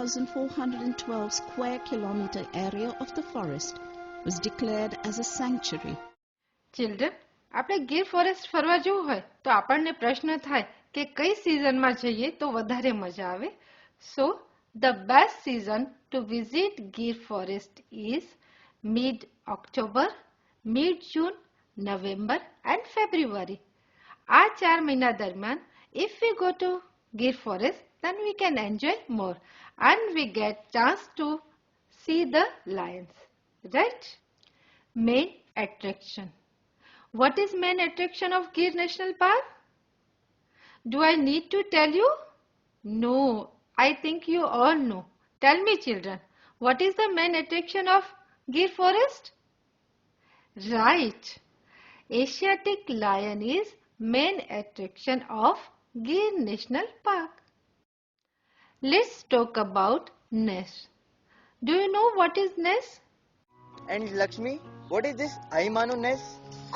1,412 square kilometer area of the forest was declared as a sanctuary. Children, આપણે Gir forest ફરવા જવું હોય તો આપણને પ્રશ્ન થાય કે કઈ સિઝનમાં જઈએ તો વધારે મજા આવે. So the best season to visit Gir forest is mid October, mid June, November and February. આ 4 મહિના દરમિયાન if we go to Gir forest then we can enjoy more and we get chance to see the lions, right? Main attraction. What is main attraction of Gir National Park? Do I need to tell you? No, I think you all know. Tell me children, what is the main attraction of Gir forest? Right. Asiatic lion is main attraction of Gir National Park. Let's talk about nest. Do you know what is nest? And Lakshmi, what is this Ahimanu nest?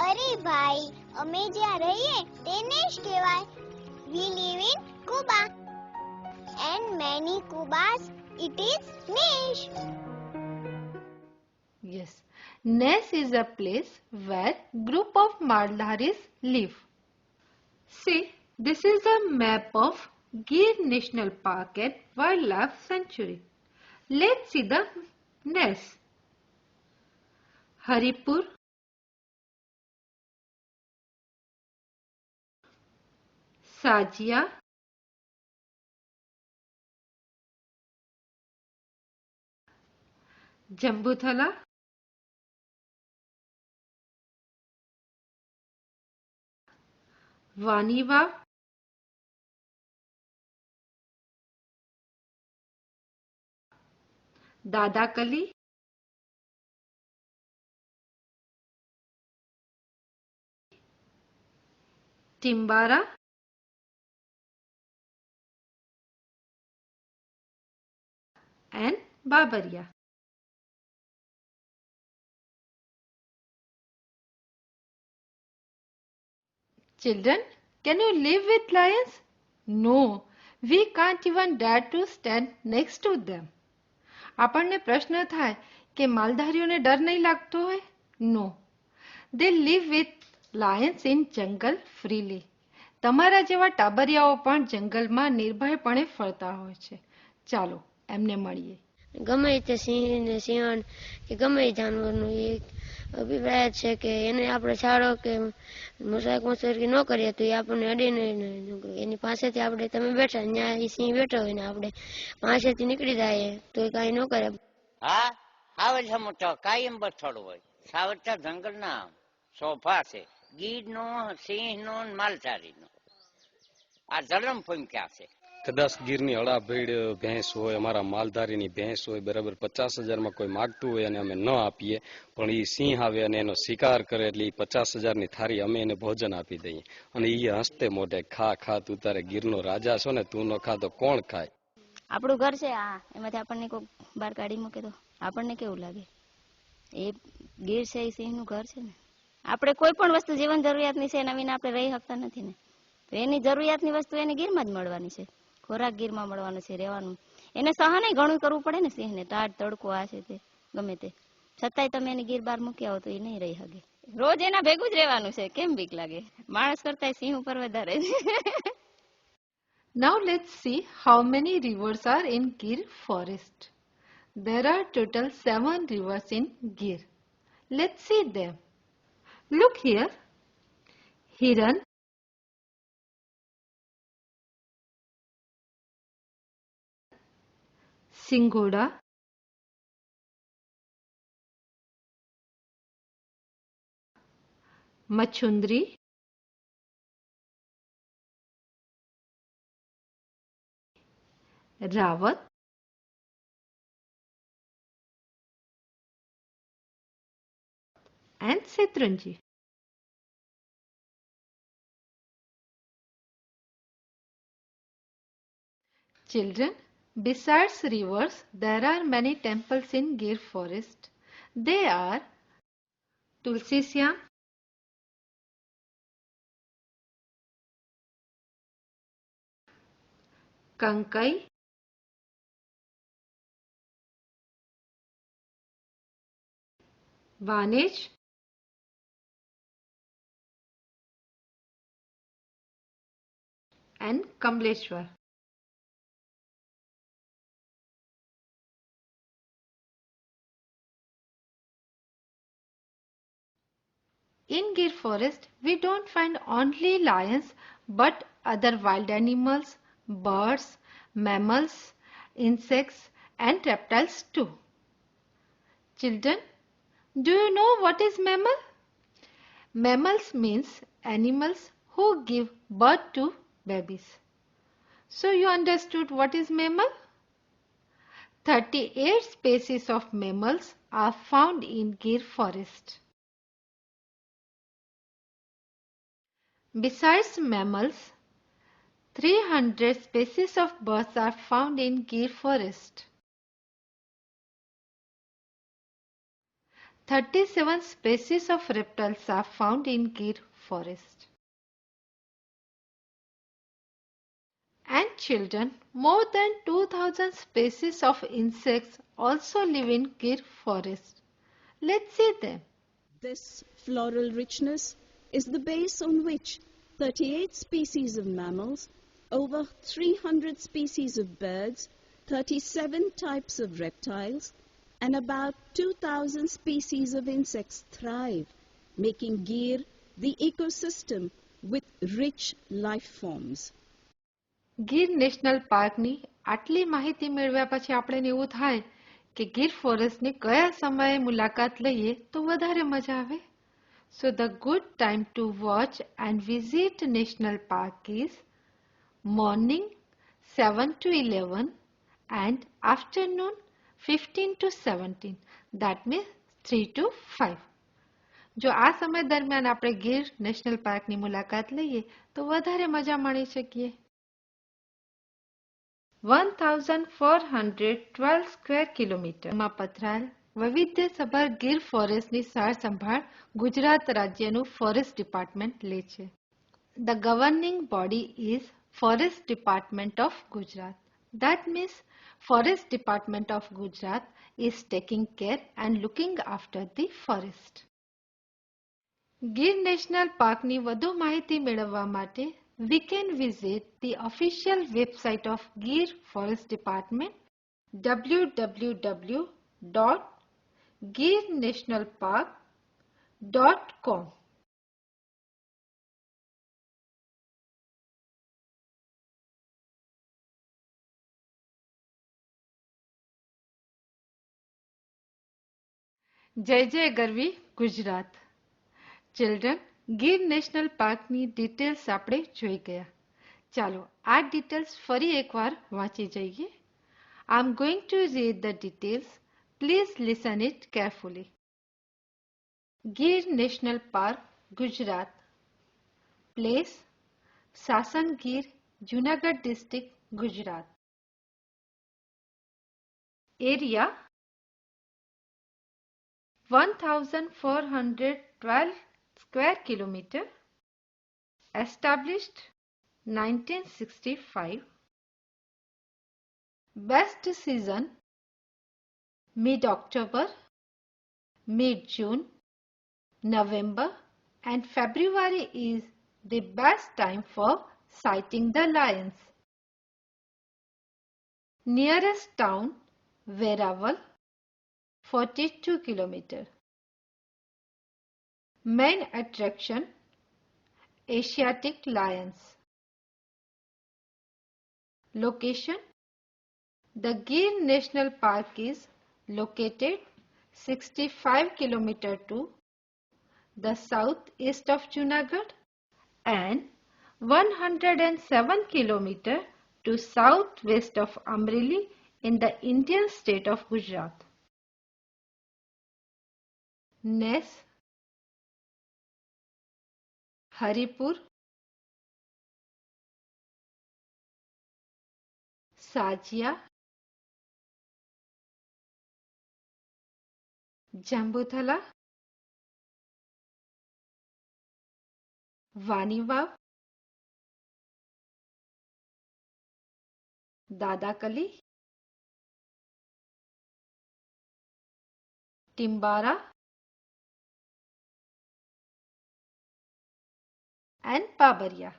અરે ભાઈ, અમે જ્યાં રહીએ તે નેશ કહેવાય. We live in Cuba. And many Cubas, it is Nesh. Yes. Nest is a place where group of Malharis live. See, this is a map of Gir National Park and Wildlife Sanctuary. Let's see the nest. Haripur, Sajia, Jambuthala, Vaniva, Dadakali, Timbara, and Babaria. Children, can you live with lions? No, we can't even dare to stand next to them. આપણને પ્રશ્ન થાય કે માલધારીઓને ડર નહીં લાગતો હોય? No, they live with lions in jungle freely. તમારા જેવા ટાબરિયાઓ પણ જંગલમાં નિર્ભયપણે ફરતા હોય છે. ચાલો એમને મળીએ. ગમે તે સિંહ ને સિંહણ કે ગમે જાનવરનો એક અભિપ્રાય છે કે એને આપણે છાડો કે મજાક મસ્કરી ન કરીએ તો એ આપણને અડે નહીં. એની પાસેથી આપણે તમે બેઠા ત્યાં એ સિંહ બેઠો હોય ને આપણે પાસેથી નીકળી જાય તો એ કાંઈ ન કરે. હા, સાવજ મોટો કાયમ બથોડો હોય. સાવજતા જંગલના શોભા છે. ગીરનો, સિંહનો, માલધારીનો આ જલમ ફૂમક્યા છે. કદાચ ગીરની હળાભેડ ભેંસ હોય, અમારા માલધારીની ભેંસ હોય, બરાબર 50,000માં કોઈ માગતું હોય અને અમે ન આપીએ, પણ એ સિંહ આવે અને એનો શિકાર કરે એટલે એ 50,000ની થાળી અમે એને ભોજન આપી દઈએ અને એ હસતે મોઢે ખા ખા તું તારે ગીરનો રાજા છો ને તું ન ખા તો કોણ ખાય. આપણું ઘર છે આ, એમાંથી આપણને કોઈ બહાર કાઢી મૂકે તો આપણને કેવું લાગે? એ ગીર છે એ સિંહનું ઘર છે ને. આપણે કોઈ પણ વસ્તુ જીવન જરૂરિયાતની છે એના વિના આપણે રહી શકતા નથી ને. તો એની જરૂરિયાતની વસ્તુ એને ગીરમાં જ મળવાની છે. ખોરાક ગીરમાં મળવાનો છે, રહેવાનું. એને સહન ઘણું કરવું પડે ને સિંહને, ટાઢ તડકો આ છે તે ગમે તે, છતાંય તમે એને ગીર બહાર મૂકી આવો તો એ નહીં રહી શકે. રોજ એના ભેગું જ રહેવાનું છે. કેમ બીક લાગે? માણસ કરતા સિંહ ઉપર વધારે. Now let's see how many rivers are in Gir forest. There are total 7 rivers in Gir. Let's see them. Look here. Hiran, Singhoda, Machundri, Rawat, and Setranji. Children, besides rivers, there are many temples in Gir forest. They are Tulsisyam, Kankai, વાનેજ, and Kamleshwar. In Gir forest, we don't find only lions but other wild animals, birds, mammals, insects and reptiles too. Children, do you know what is mammal? Mammals means animals who give birth to babies. So you understood what is mammal? 38 species of mammals are found in Gir forest. Besides mammals, 300 species of birds are found in Gir forest. 37 species of reptiles are found in Gir forest. And children, more than 2000 species of insects also live in Gir forest. Let's see them. This floral richness is the base on which 38 species of mammals, over 300 species of birds, 37 types of reptiles, and about 2000 species of insects thrive, making Gir the ecosystem with rich life forms. Gir national પાર્કની આટલી માહિતી મેળવ્યા પછી આપણે એવું થાય કે ગીર ફોરેસ્ટની કયા સમયે મુલાકાત લઈએ તો વધારે મજા આવે. So the good time to watch and visit National Park is morning 7 to 11 and afternoon 15 to 17. That means 3 to 5. જો આ સમય દરમિયાન આપણે ગીર નેશનલ પાર્કની મુલાકાત લઈએ તો વધારે મજા માણી શકીએ. 1412 સ્ક્વેર કિલોમીટરમાં પથરાયેલ વૈવિધ્યસભર ગીર ફોરેસ્ટની સાર સંભાળ ગુજરાત રાજ્યનું ફોરેસ્ટ ડિપાર્ટમેન્ટ લે છે. The governing body is Forest Department of Gujarat. That means Forest Department of Gujarat is taking care and looking after the forest. Gir national પાર્કની વધુ માહિતી મેળવવા માટે we can visit the official website of Gir Forest Department www.girnationalpark.com. Jai Jai Garvi Gujarat. Children, Gir national પાર્કની details આપણે જોઈ ગયા. ચાલો આ ડિટેલ્સ ફરી એકવાર વાંચી જઈએ. I am going to read the details. Please listen it carefully. Gir National Park, Gujarat. Place Sasan Gir, Junagadh District, Gujarat. Area 1412 square kilometer. Established 1965. Best season mid-October, mid-June, November and February is the best time for sighting the lions. Nearest town Veraval 42 km. Main attraction Asiatic lions. Location The Gir National Park is located 65 km to the southeast of Junagadh and 107 km to southwest of Amreli in the Indian state of Gujarat. Ness, Haripur, Sajia, Jambuthala, Vanivav, Dadakali, Timbara, and Babaria.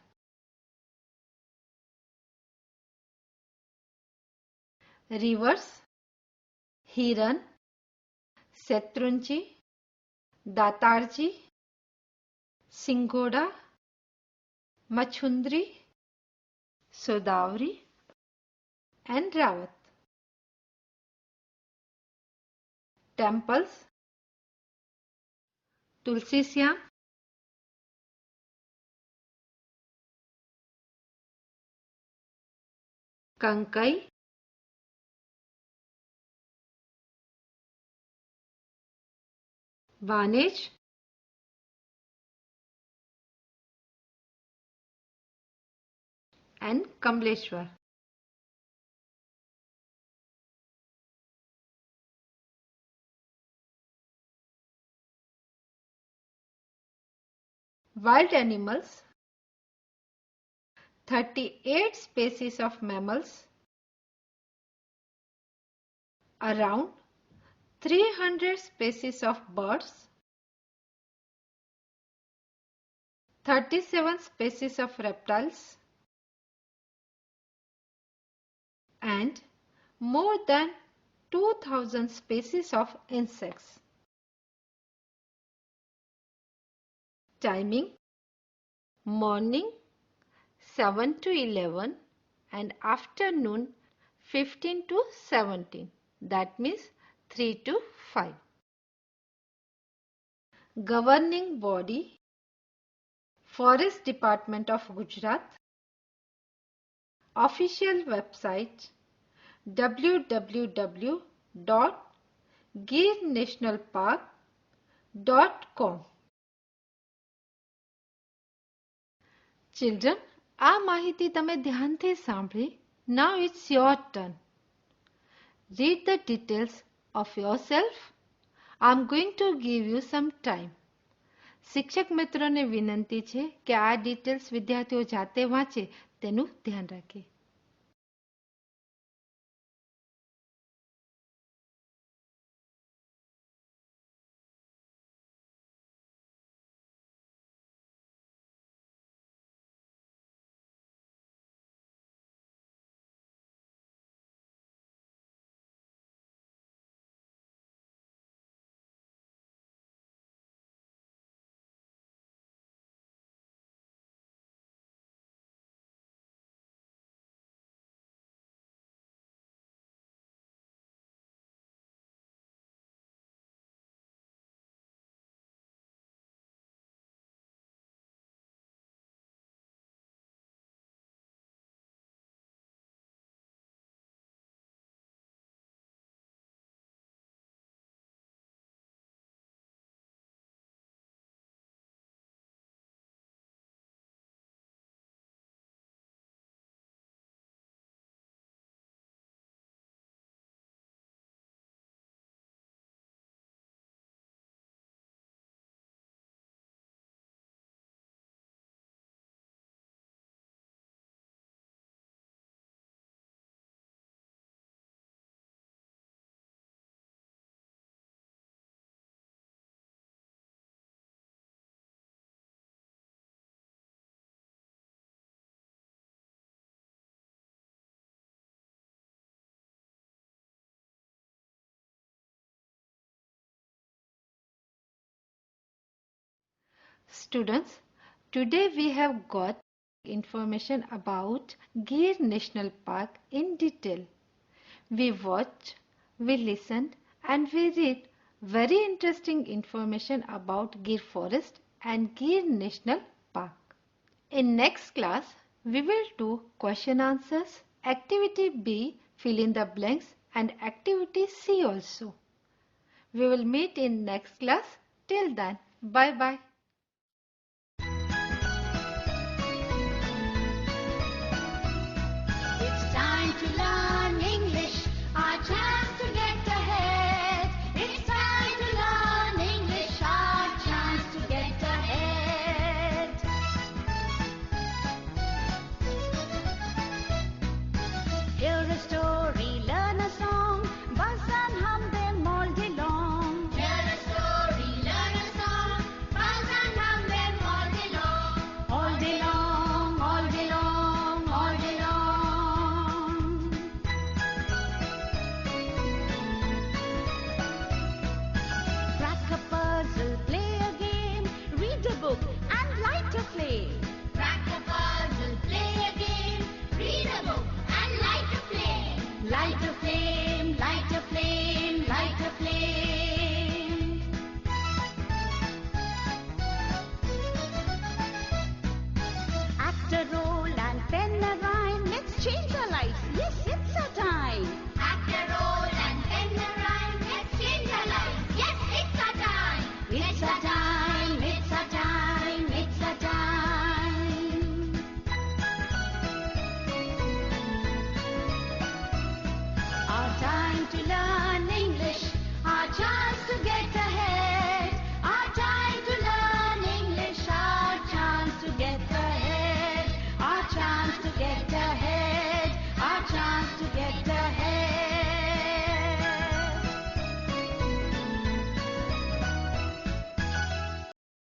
Rivers: Hiran, Setrunji, Datarji, Singoda, Machundri, Sodavari, and Rawat. Temples: Tulsi Syam, Kankai, Vanej, and Kamleshwar. Wild animals: 38 species of mammals, around 300 species of birds, 37 species of reptiles, and more than 2000 species of insects. Timing: morning 7 to 11 and afternoon 15 to 17. That means 3 to 5. Governing body: Forest Department of Gujarat. Official website www.girnationalpark.com. Children, આ માહિતી તમે ધ્યાનથી સાંભળી. Now it's your turn. Read the details of yourself. I'm going to give you some time. શિક્ષક મિત્રોને વિનંતી છે કે આ ડિટેલ્સ વિદ્યાર્થીઓ જાતે વાંચે તેનું ધ્યાન રાખે. Students, today we have got information about Gir National Park in detail. We watched, we listened and we read very interesting information about Gir Forest and Gir National Park. In next class, we will do question answers, activity B, fill in the blanks and activity C also. We will meet in next class. Till then, bye bye.